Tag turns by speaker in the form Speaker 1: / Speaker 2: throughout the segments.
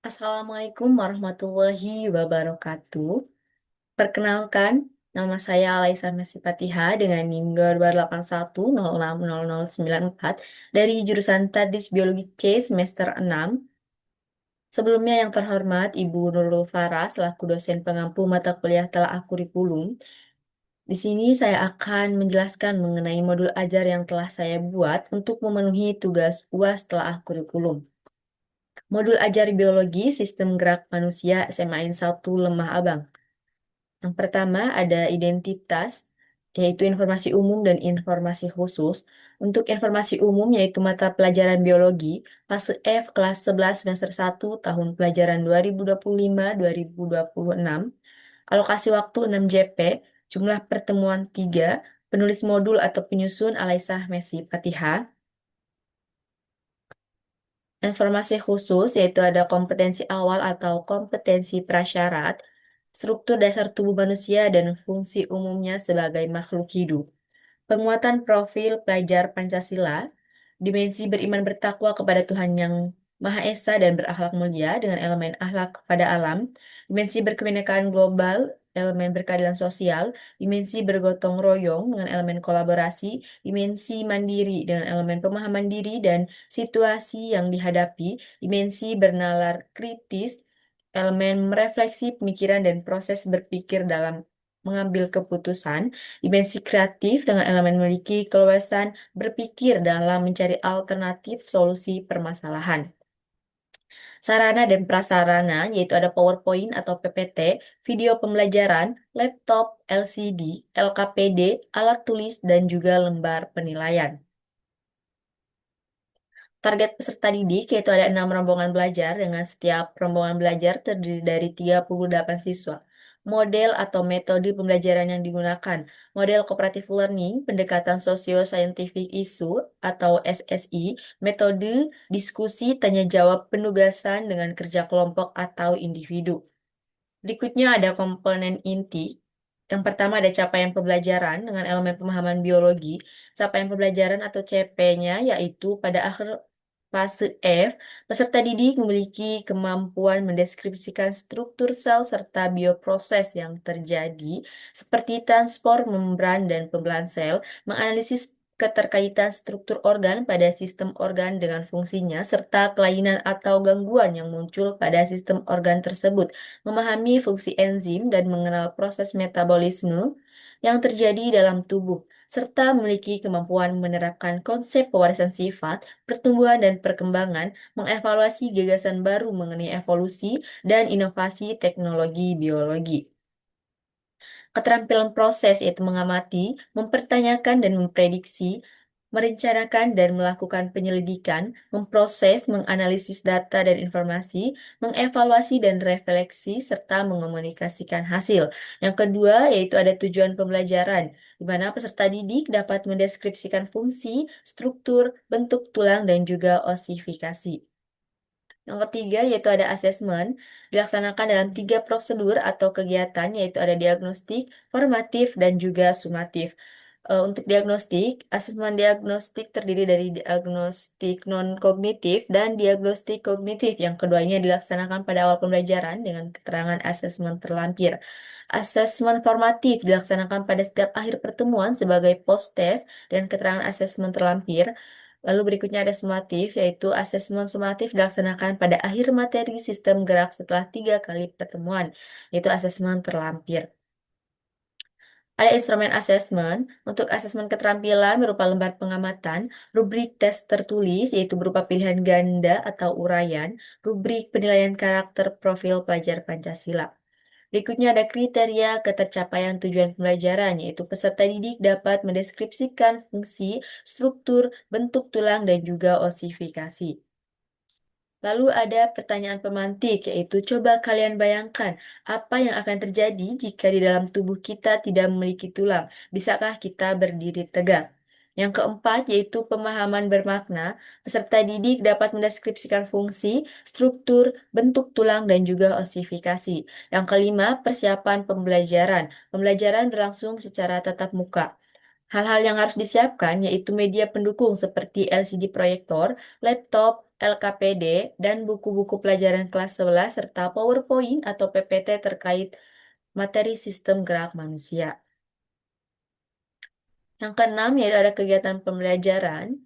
Speaker 1: Assalamualaikum warahmatullahi wabarakatuh. Perkenalkan, nama saya Alaisa Messi Fatihah dengan NIM 2281060094 dari jurusan Tadis Biologi C semester 6. Sebelumnya yang terhormat Ibu Nurul Farah selaku dosen pengampu mata kuliah telaah kurikulum. Di sini saya akan menjelaskan mengenai modul ajar yang telah saya buat untuk memenuhi tugas UAS telaah kurikulum. Modul ajar biologi sistem gerak manusia SMA N1 Lemah Abang. Yang pertama ada identitas, yaitu informasi umum dan informasi khusus. Untuk informasi umum yaitu mata pelajaran biologi, fase F kelas 11 semester 1 tahun pelajaran 2025-2026. Alokasi waktu 6 JP, jumlah pertemuan 3, penulis modul atau penyusun Alaisah Messi Fatihah. Informasi khusus yaitu ada kompetensi awal atau kompetensi prasyarat, struktur dasar tubuh manusia dan fungsi umumnya sebagai makhluk hidup. Penguatan profil pelajar Pancasila, dimensi beriman bertakwa kepada Tuhan yang Maha Esa dan berakhlak mulia dengan elemen akhlak kepada alam, dimensi berkebinekaan global, elemen berkeadilan sosial, dimensi bergotong royong dengan elemen kolaborasi, dimensi mandiri dengan elemen pemahaman diri dan situasi yang dihadapi, dimensi bernalar kritis, elemen merefleksi pemikiran dan proses berpikir dalam mengambil keputusan, dimensi kreatif dengan elemen memiliki keluasan berpikir dalam mencari alternatif solusi permasalahan. Sarana dan prasarana yaitu ada PowerPoint atau PPT, video pembelajaran, laptop, LCD, LKPD, alat tulis, dan juga lembar penilaian. Target peserta didik yaitu ada 6 rombongan belajar dengan setiap rombongan belajar terdiri dari 38 siswa. Model atau metode pembelajaran yang digunakan, model cooperative learning, pendekatan socio-scientific issue atau SSI, metode diskusi, tanya jawab, penugasan dengan kerja kelompok atau individu. Berikutnya ada komponen inti. Yang pertama ada capaian pembelajaran dengan elemen pemahaman biologi. Capaian pembelajaran atau CP-nya yaitu pada akhir fase F, peserta didik memiliki kemampuan mendeskripsikan struktur sel serta bioproses yang terjadi seperti transport membran dan pembelahan sel, menganalisis keterkaitan struktur organ pada sistem organ dengan fungsinya, serta kelainan atau gangguan yang muncul pada sistem organ tersebut, memahami fungsi enzim dan mengenal proses metabolisme yang terjadi dalam tubuh, serta memiliki kemampuan menerapkan konsep pewarisan sifat, pertumbuhan dan perkembangan, mengevaluasi gagasan baru mengenai evolusi dan inovasi teknologi biologi. Keterampilan proses yaitu mengamati, mempertanyakan dan memprediksi, merencanakan dan melakukan penyelidikan, memproses, menganalisis data dan informasi, mengevaluasi dan refleksi, serta mengomunikasikan hasil. Yang kedua yaitu ada tujuan pembelajaran, di mana peserta didik dapat mendeskripsikan fungsi, struktur, bentuk tulang, dan juga osifikasi. Yang ketiga yaitu ada asesmen, dilaksanakan dalam 3 prosedur atau kegiatan, yaitu ada diagnostik, formatif, dan juga sumatif. Untuk diagnostik, asesmen diagnostik terdiri dari diagnostik non-kognitif dan diagnostik kognitif. Yang keduanya dilaksanakan pada awal pembelajaran dengan keterangan asesmen terlampir. Asesmen formatif dilaksanakan pada setiap akhir pertemuan sebagai post-test dan keterangan asesmen terlampir. Lalu berikutnya ada sumatif, yaitu asesmen sumatif dilaksanakan pada akhir materi sistem gerak setelah 3 kali pertemuan, yaitu asesmen terlampir. Ada instrumen asesmen. Untuk asesmen keterampilan berupa lembar pengamatan, rubrik tes tertulis, yaitu berupa pilihan ganda atau uraian, rubrik penilaian karakter profil pelajar Pancasila. Berikutnya ada kriteria ketercapaian tujuan pembelajaran, yaitu peserta didik dapat mendeskripsikan fungsi, struktur, bentuk tulang, dan juga osifikasi. Lalu ada pertanyaan pemantik, yaitu coba kalian bayangkan apa yang akan terjadi jika di dalam tubuh kita tidak memiliki tulang. Bisakah kita berdiri tegak? Yang keempat yaitu pemahaman bermakna. Peserta didik dapat mendeskripsikan fungsi, struktur, bentuk tulang, dan juga osifikasi. Yang kelima, persiapan pembelajaran. Pembelajaran berlangsung secara tatap muka. Hal-hal yang harus disiapkan yaitu media pendukung seperti LCD proyektor, laptop, LKPD, dan buku-buku pelajaran kelas 11 serta PowerPoint atau PPT terkait materi sistem gerak manusia. Yang keenam yaitu ada kegiatan pembelajaran.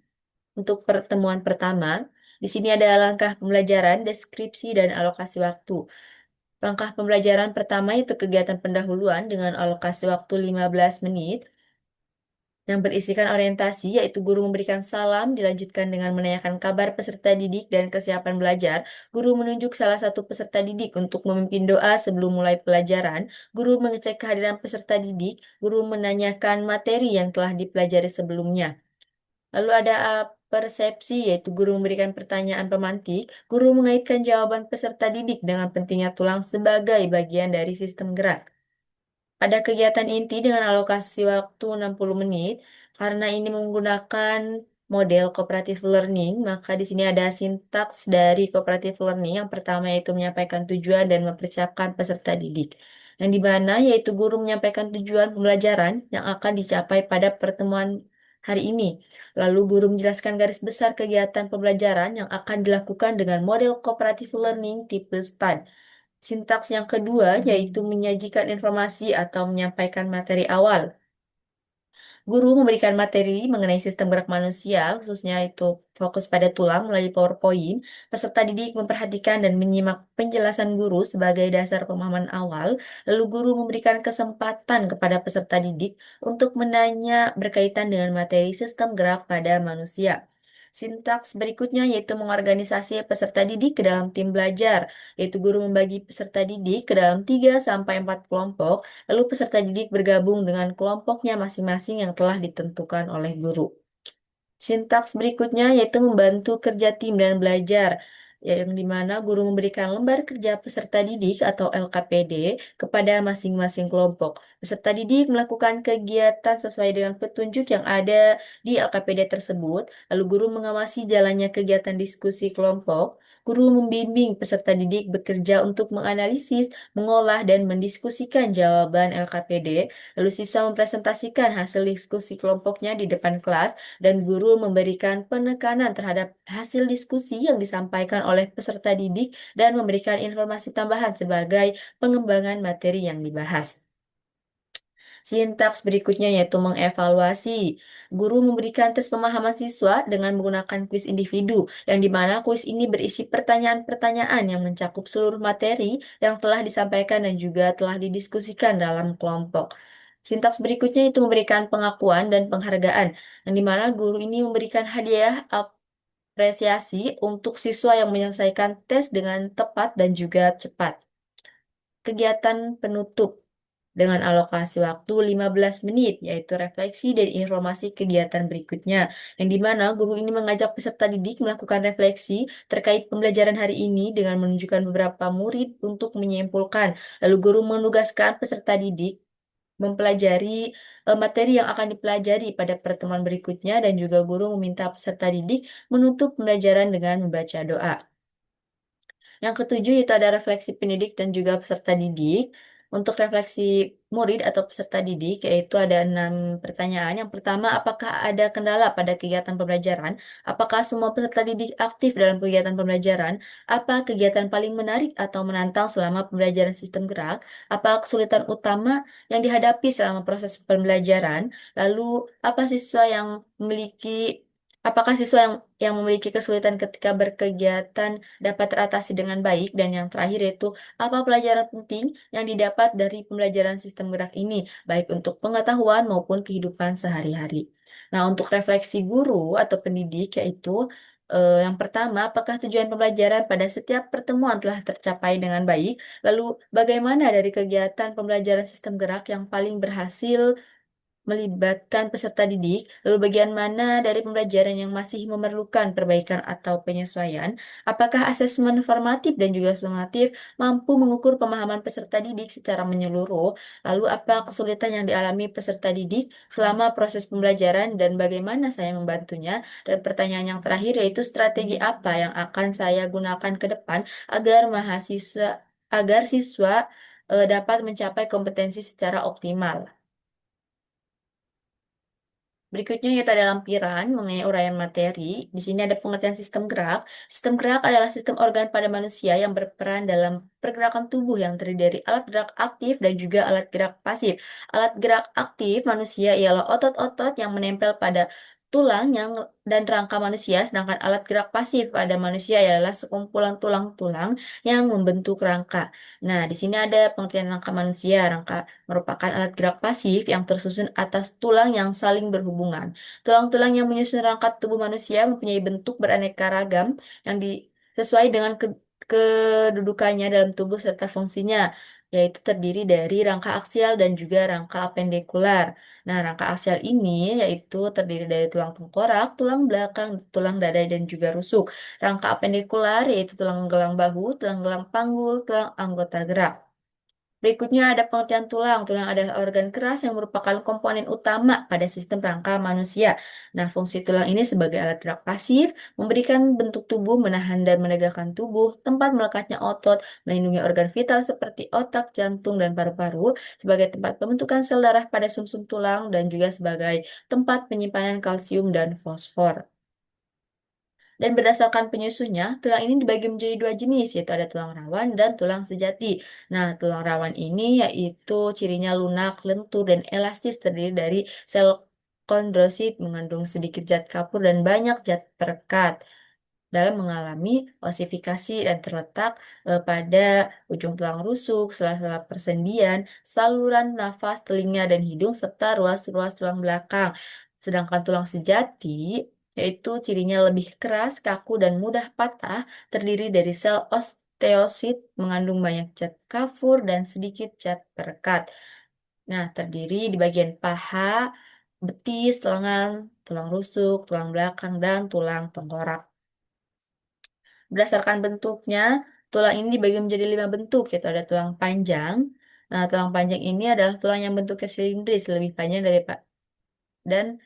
Speaker 1: Untuk pertemuan pertama, di sini ada langkah pembelajaran, deskripsi, dan alokasi waktu. Langkah pembelajaran pertama itu kegiatan pendahuluan dengan alokasi waktu 15 menit yang berisikan orientasi, yaitu guru memberikan salam, dilanjutkan dengan menanyakan kabar peserta didik dan kesiapan belajar. Guru menunjuk salah satu peserta didik untuk memimpin doa sebelum mulai pelajaran. Guru mengecek kehadiran peserta didik. Guru menanyakan materi yang telah dipelajari sebelumnya. Lalu ada persepsi, yaitu guru memberikan pertanyaan pemantik. Guru mengaitkan jawaban peserta didik dengan pentingnya tulang sebagai bagian dari sistem gerak. Ada kegiatan inti dengan alokasi waktu 60 menit. Karena ini menggunakan model cooperative learning, maka di sini ada sintaks dari cooperative learning. Yang pertama yaitu menyampaikan tujuan dan mempersiapkan peserta didik. Yang di mana yaitu guru menyampaikan tujuan pembelajaran yang akan dicapai pada pertemuan hari ini. Lalu guru menjelaskan garis besar kegiatan pembelajaran yang akan dilakukan dengan model cooperative learning tipe STAD. Sintaks yang kedua yaitu menyajikan informasi atau menyampaikan materi awal. Guru memberikan materi mengenai sistem gerak manusia, khususnya itu fokus pada tulang melalui PowerPoint. Peserta didik memperhatikan dan menyimak penjelasan guru sebagai dasar pemahaman awal. Lalu guru memberikan kesempatan kepada peserta didik untuk menanya berkaitan dengan materi sistem gerak pada manusia. Sintaks berikutnya yaitu mengorganisasi peserta didik ke dalam tim belajar, yaitu guru membagi peserta didik ke dalam 3 sampai 4 kelompok. Lalu peserta didik bergabung dengan kelompoknya masing-masing yang telah ditentukan oleh guru. Sintaks berikutnya yaitu membantu kerja tim dan belajar, yang dimana guru memberikan lembar kerja peserta didik atau LKPD kepada masing-masing kelompok. Peserta didik melakukan kegiatan sesuai dengan petunjuk yang ada di LKPD tersebut, lalu guru mengawasi jalannya kegiatan diskusi kelompok. Guru membimbing peserta didik bekerja untuk menganalisis, mengolah, dan mendiskusikan jawaban LKPD, lalu siswa mempresentasikan hasil diskusi kelompoknya di depan kelas dan guru memberikan penekanan terhadap hasil diskusi yang disampaikan oleh peserta didik dan memberikan informasi tambahan sebagai pengembangan materi yang dibahas. Sintaks berikutnya yaitu mengevaluasi. Guru memberikan tes pemahaman siswa dengan menggunakan kuis individu, yang dimana kuis ini berisi pertanyaan-pertanyaan yang mencakup seluruh materi yang telah disampaikan dan juga telah didiskusikan dalam kelompok. Sintaks berikutnya itu memberikan pengakuan dan penghargaan, yang dimana guru ini memberikan hadiah apresiasi untuk siswa yang menyelesaikan tes dengan tepat dan juga cepat. Kegiatan penutup dengan alokasi waktu 15 menit, yaitu refleksi dan informasi kegiatan berikutnya, yang dimana guru ini mengajak peserta didik melakukan refleksi terkait pembelajaran hari ini dengan menunjukkan beberapa murid untuk menyimpulkan. Lalu guru menugaskan peserta didik mempelajari materi yang akan dipelajari pada pertemuan berikutnya dan juga guru meminta peserta didik menutup pembelajaran dengan membaca doa. Yang ketujuh itu ada refleksi pendidik dan juga peserta didik. Untuk refleksi murid atau peserta didik, yaitu ada 6 pertanyaan. Yang pertama, apakah ada kendala pada kegiatan pembelajaran? Apakah semua peserta didik aktif dalam kegiatan pembelajaran? Apa kegiatan paling menarik atau menantang selama pembelajaran sistem gerak? Apa kesulitan utama yang dihadapi selama proses pembelajaran? Lalu, apa siswa yang memiliki Apakah siswa yang memiliki kesulitan ketika berkegiatan dapat teratasi dengan baik, dan yang terakhir yaitu apa pelajaran penting yang didapat dari pembelajaran sistem gerak ini, baik untuk pengetahuan maupun kehidupan sehari-hari. Nah, untuk refleksi guru atau pendidik yaitu yang pertama, apakah tujuan pembelajaran pada setiap pertemuan telah tercapai dengan baik? Lalu, bagaimana dari kegiatan pembelajaran sistem gerak yang paling berhasil melibatkan peserta didik, lalu bagian mana dari pembelajaran yang masih memerlukan perbaikan atau penyesuaian? Apakah asesmen formatif dan juga sumatif mampu mengukur pemahaman peserta didik secara menyeluruh? Lalu apa kesulitan yang dialami peserta didik selama proses pembelajaran dan bagaimana saya membantunya? Dan pertanyaan yang terakhir yaitu strategi apa yang akan saya gunakan ke depan agar siswa dapat mencapai kompetensi secara optimal. Berikutnya yaitu ada lampiran mengenai uraian materi. Di sini ada pengertian sistem gerak. Sistem gerak adalah sistem organ pada manusia yang berperan dalam pergerakan tubuh yang terdiri dari alat gerak aktif dan juga alat gerak pasif. Alat gerak aktif manusia ialah otot-otot yang menempel pada tulang yang dan rangka manusia, sedangkan alat gerak pasif pada manusia ialah sekumpulan tulang-tulang yang membentuk rangka. Nah, di sini ada pengertian rangka manusia. Rangka merupakan alat gerak pasif yang tersusun atas tulang yang saling berhubungan. Tulang-tulang yang menyusun rangka tubuh manusia mempunyai bentuk beraneka ragam yang sesuai dengan kedudukannya dalam tubuh serta fungsinya, yaitu terdiri dari rangka aksial dan juga rangka apendikular. Nah, rangka aksial ini yaitu terdiri dari tulang tengkorak, tulang belakang, tulang dada, dan juga rusuk. Rangka apendikular yaitu tulang gelang bahu, tulang gelang panggul, tulang anggota gerak. Berikutnya ada pengertian tulang. Tulang adalah organ keras yang merupakan komponen utama pada sistem rangka manusia. Nah, fungsi tulang ini sebagai alat gerak pasif, memberikan bentuk tubuh, menahan dan menegakkan tubuh, tempat melekatnya otot, melindungi organ vital seperti otak, jantung, dan paru-paru, sebagai tempat pembentukan sel darah pada sumsum tulang, dan juga sebagai tempat penyimpanan kalsium dan fosfor. Dan berdasarkan penyusunnya, tulang ini dibagi menjadi dua jenis, yaitu ada tulang rawan dan tulang sejati. Nah, tulang rawan ini yaitu cirinya lunak, lentur, dan elastis terdiri dari sel kondrosit mengandung sedikit zat kapur dan banyak zat perekat dalam mengalami osifikasi dan terletak pada ujung tulang rusuk, sela-sela persendian, saluran nafas, telinga, dan hidung, serta ruas-ruas tulang belakang. Sedangkan tulang sejati yaitu cirinya lebih keras, kaku, dan mudah patah, terdiri dari sel osteosit mengandung banyak zat kafur dan sedikit zat perekat. Nah, terdiri di bagian paha, betis, lengan, tulang rusuk, tulang belakang, dan tulang tengkorak. Berdasarkan bentuknya, tulang ini dibagi menjadi 5 bentuk, yaitu ada tulang panjang. Nah, tulang panjang ini adalah tulang yang bentuknya silindris, lebih panjang dan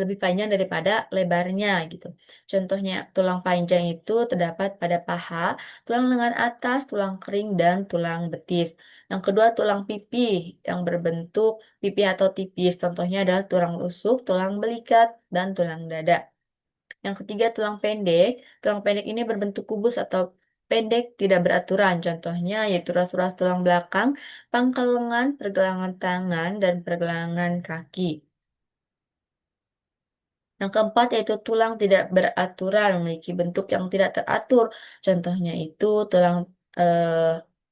Speaker 1: lebih panjang daripada lebarnya gitu. Contohnya, tulang panjang itu terdapat pada paha, tulang lengan atas, tulang kering, dan tulang betis. Yang kedua, tulang pipi yang berbentuk pipi atau tipis. Contohnya adalah tulang rusuk, tulang belikat, dan tulang dada. Yang ketiga, tulang pendek. Tulang pendek ini berbentuk kubus atau pendek tidak beraturan. Contohnya yaitu ras-ras tulang belakang, pangkal lengan, pergelangan tangan, dan pergelangan kaki. Yang keempat yaitu tulang tidak beraturan, memiliki bentuk yang tidak teratur. Contohnya itu tulang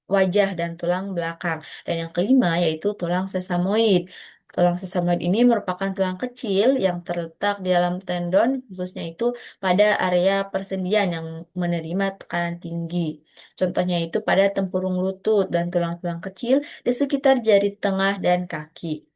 Speaker 1: wajah dan tulang belakang. Dan yang kelima yaitu tulang sesamoid. Tulang sesamoid ini merupakan tulang kecil yang terletak di dalam tendon, khususnya itu pada area persendian yang menerima tekanan tinggi. Contohnya itu pada tempurung lutut dan tulang-tulang kecil di sekitar jari tengah dan kaki.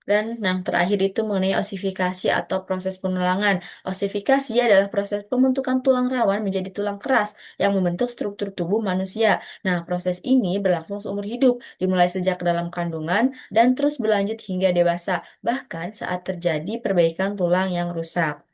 Speaker 1: Dan yang terakhir itu mengenai osifikasi atau proses penulangan. Osifikasi adalah proses pembentukan tulang rawan menjadi tulang keras yang membentuk struktur tubuh manusia. Nah, proses ini berlangsung seumur hidup, dimulai sejak dalam kandungan dan terus berlanjut hingga dewasa, bahkan saat terjadi perbaikan tulang yang rusak.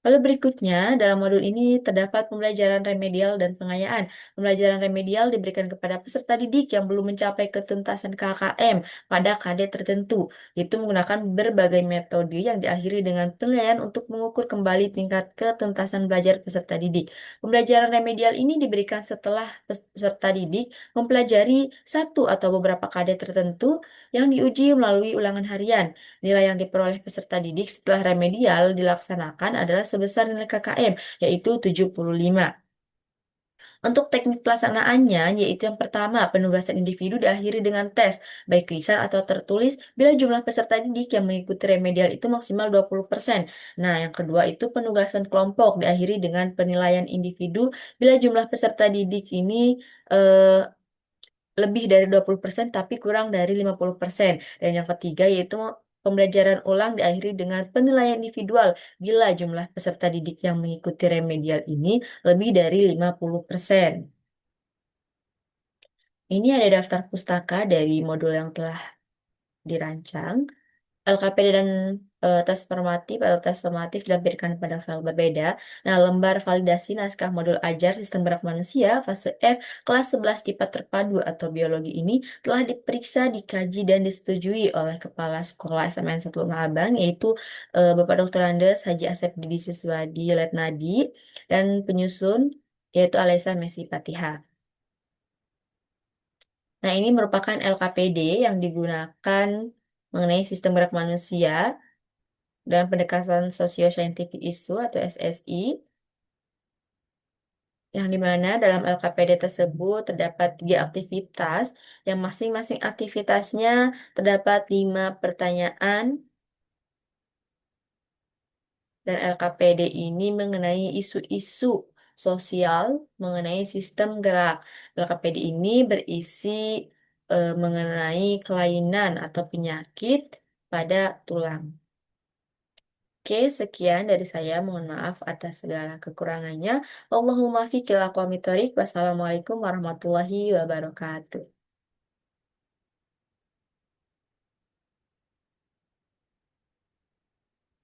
Speaker 1: Lalu berikutnya, dalam modul ini terdapat pembelajaran remedial dan pengayaan. Pembelajaran remedial diberikan kepada peserta didik yang belum mencapai ketuntasan KKM pada KD tertentu, yaitu menggunakan berbagai metode yang diakhiri dengan penilaian untuk mengukur kembali tingkat ketuntasan belajar peserta didik. Pembelajaran remedial ini diberikan setelah peserta didik mempelajari satu atau beberapa KD tertentu yang diuji melalui ulangan harian. Nilai yang diperoleh peserta didik setelah remedial dilaksanakan adalah sebesar nilai KKM, yaitu 75. Untuk teknik pelaksanaannya, yaitu yang pertama, penugasan individu diakhiri dengan tes, baik lisan atau tertulis, bila jumlah peserta didik yang mengikuti remedial itu maksimal 20%. Nah, yang kedua itu penugasan kelompok diakhiri dengan penilaian individu, bila jumlah peserta didik ini eh, lebih dari 20% tapi kurang dari 50%. Dan yang ketiga yaitu pembelajaran ulang diakhiri dengan penilaian individual bila jumlah peserta didik yang mengikuti remedial ini lebih dari 50%. Ini ada daftar pustaka dari modul yang telah dirancang. LKPD dan tes formatif atau tes formatif dilampirkan pada file berbeda. Nah, lembar validasi naskah modul ajar sistem gerak manusia fase F kelas 11 IPA terpadu atau biologi ini telah diperiksa, dikaji, dan disetujui oleh Kepala Sekolah SMN 1 Abang, yaitu Bapak Dr. Andes Haji Asep Didi Siswadi Letnadi, dan penyusun yaitu Alesa Messi Fatihah. Nah, ini merupakan LKPD yang digunakan mengenai sistem gerak manusia dan pendekatan Socio-Scientific Issue atau SSI, yang dimana dalam LKPD tersebut terdapat 3 aktivitas, yang masing-masing aktivitasnya terdapat 5 pertanyaan, dan LKPD ini mengenai isu-isu sosial mengenai sistem gerak. LKPD ini berisi mengenai kelainan atau penyakit pada tulang. Oke, sekian dari saya. Mohon maaf atas segala kekurangannya. Allahumma fi aqwamit thoriq. Wassalamualaikum warahmatullahi wabarakatuh.